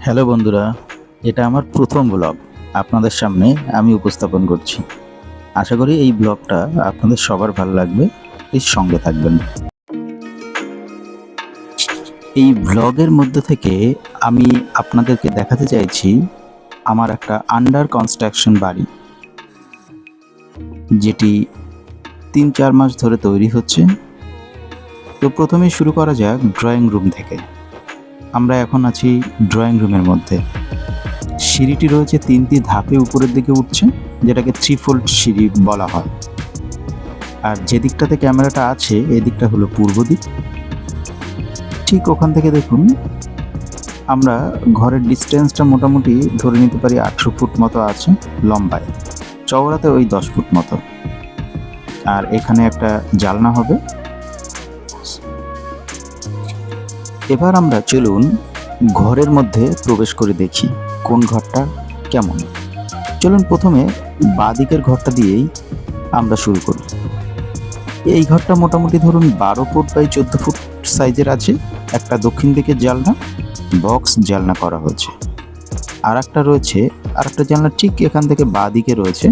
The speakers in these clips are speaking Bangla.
হ্যালো বন্ধুরা, এটা আমার প্রথম ব্লগ আপনাদের সামনে আমি উপস্থাপন করছি। আশা করি এই ব্লগটা আপনাদের সবার ভালো লাগবে। প্লিজ সঙ্গে থাকবেন। এই ব্লগের মধ্যে থেকে আমি আপনাদেরকে দেখাতে চাইছি আমার একটা আন্ডার কনস্ট্রাকশন বাড়ি, যেটি ৩-৪ মাস ধরে তৈরি হচ্ছে। তো প্রথমেই শুরু করা যাক ড্রয়িং রুম থেকে। আমরা এখন আছি ড্রয়িং রুমের মধ্যে। সিঁড়িটি রয়েছে ৩টি ধাপে উপরের দিকে উঠছে, যেটাকে 3-fold সিঁড়ি বলা হয়। আর যে দিকটাতে ক্যামেরাটা আছে এই দিকটা হলো পূর্ব দিক। ঠিক ওখান থেকে দেখুন আমরা ঘরের ডিস্টেন্সটা মোটামুটি ধরে নিতে পারি 18 ফুট মতো আছে লম্বায়, চওড়াতে ওই 10 ফুট মতো। আর এখানে একটা জানলা হবে। এবার আমরা চলুন ঘরের মধ্যে প্রবেশ করে দেখি কোন ঘরটা কেমন। চলুন প্রথমে বাঁ দিকের ঘরটা দিয়েই আমরা শুরু করি। এই ঘরটা মোটামুটি ধরুন 12 ফুট বাই 14 ফুট সাইজের আছে। একটা দক্ষিণ দিকের জানলা, বক্স জানলা করা হয়েছে। আর একটা রয়েছে, আর একটা জানলা ঠিক এখান থেকে বাঁ দিকে রয়েছে,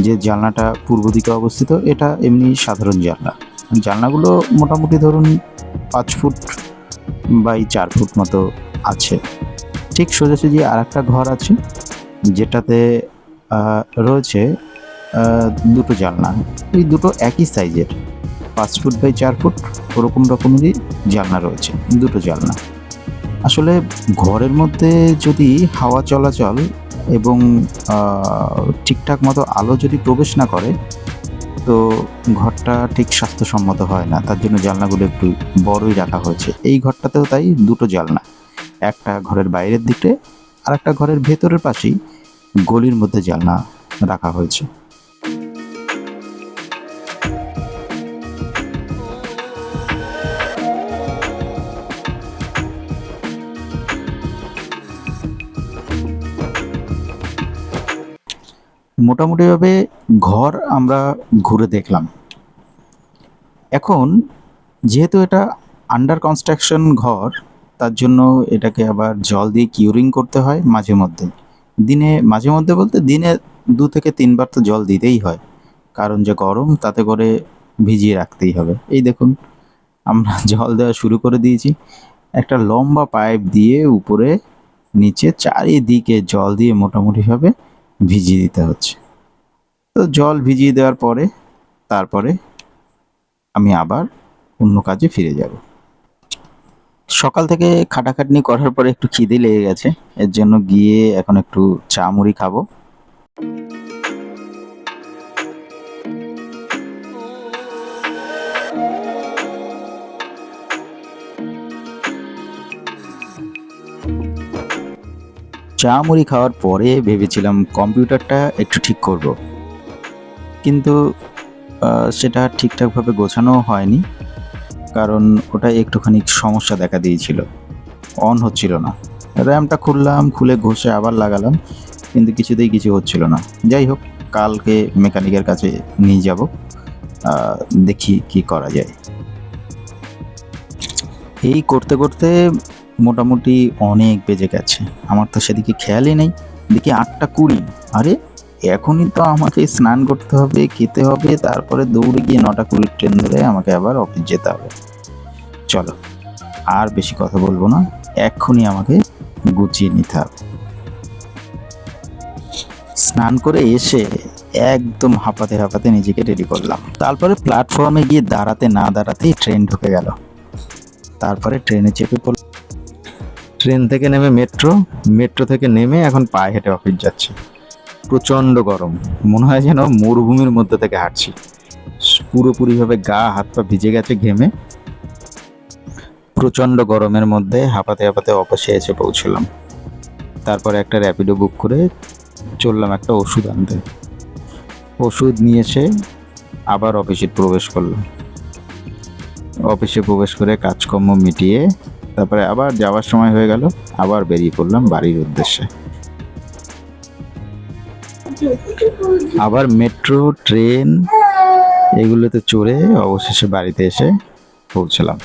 যে জানলাটা পূর্ব দিকে অবস্থিত। এটা এমনি সাধারণ জানলা। জানলাগুলো মোটামুটি ধরুন 5 ফুট বাই 4 ফুট মতো আছে। ঠিক সোজাসুজি আর একটা ঘর আছে, যেটাতে রয়েছে দুটো জানলা। এই দুটো একই সাইজের, 5 ফুট বাই 4 ফুট ওরকম রকমেরই জানলা রয়েছে, দুটো জানলা। আসলে ঘরের মধ্যে যদি হাওয়া চলাচল এবং ঠিকঠাক মতো আলো যদি প্রবেশ না করে, তো ঘরটা ঠিক স্বাস্থ্যসম্মত হয় না। তার জন্য জানলাগুলো একটু বড়ই রাখা হয়েছে। এই ঘরটাতেও তাই দুটো জানলা, একটা ঘরের বাইরের দিকে আর একটা ঘরের ভেতরের পাশেই গলির মধ্যে জানলা রাখা হয়েছে। মোটামুটিভাবে ঘর আমরা ঘুরে দেখলাম। এখন যেহেতু এটা আন্ডার কনস্ট্রাকশন ঘর, তার জন্য এটাকে আবার জল দিয়ে কিউরিং করতে হয় মাঝে মধ্যে। মাঝে মধ্যে বলতে দিনে 2 থেকে 3 বার তো জল দিতেই হয়, কারণ যে গরম তাতে করে ভিজিয়ে রাখতেই হবে। এই দেখুন আমরা জল দেওয়া শুরু করে দিয়েছি। একটা লম্বা পাইপ দিয়ে উপরে নিচে চারিদিকে জল দিয়ে মোটামুটিভাবে ভিজিয়ে দিতে হচ্ছে। তো জল ভিজিয়ে দেওয়ার পরে তারপরে আমি আবার অন্য কাজে ফিরে যাব। সকাল থেকে খাটাখাটনি করার পরে একটু খিদে লেগে গেছে, এর জন্য গিয়ে এখন একটু চা মুড়ি খাবো। চা মুড়ি খাওয়ার পরে ভেবেছিলাম কম্পিউটারটা একটু ঠিক করব, কিন্তু সেটা ঠিকঠাকভাবে গোছানো হয়নি, কারণ ওটা একটুখানি সমস্যা দেখা দিয়েছিল, অন হচ্ছিল না। র্যামটা খুলে ঘষে আবার লাগালাম, কিন্তু কিছুতেই কিছু হচ্ছিল না। যাই হোক, কালকে মেকানিকের কাছে নিয়ে যাব, দেখি কি করা যায়। এই করতে করতে মোটামুটি অনেক বেজে গেছে। আমার তো সেদিকে খেয়ালই নেই। দেখি 8টা 20। আরে এখনই তো আমাকে স্নান করতে হবে, খেতে হবে, তারপরে দৌড়ে গিয়ে 9টা 20 ট্রেন ধরে আমাকে আবার অফিস যেতে হবে। চলো আর বেশি কথা বলবো না, এক্ষুনি আমাকে গুছিয়ে নিতে হবে। স্নান করে এসে একদম হাঁপাতে হাঁপাতে নিজেকে রেডি করলাম। তারপরে প্ল্যাটফর্মে গিয়ে দাঁড়াতে না দাঁড়াতেই ট্রেন ঢুকে গেল। তারপরে ট্রেনে চেপে পড়লাম। ট্রেন থেকে নেমে মেট্রো থেকে নেমে এখন পায়ে হেঁটে অফিস যাচ্ছি। প্রচণ্ড গরম, মনে হয় যেন মরুভূমির মধ্যে থেকে হাঁটছি। পুরোপুরিভাবে গা হাত পা ভিজে গেছে ঘেমে। প্রচণ্ড গরমের মধ্যে হাঁপাতে হাঁপাতে অফিসে এসে পৌঁছলাম। তারপরে একটা র্যাপিডো বুক করে চললাম একটা ওষুধ আনতে। ওষুধ নিয়ে এসে আবার অফিসে প্রবেশ করলাম। অফিসে প্রবেশ করে কাজকর্ম মিটিয়ে তারপরে আবার যাওয়ার সময় হয়ে গেল, আবার বেরিয়ে পড়লাম বাড়ির উদ্দেশ্যে। আবার মেট্রো ট্রেন এগুলোতে চড়ে অবশেষে বাড়িতে এসে পৌঁছলাম।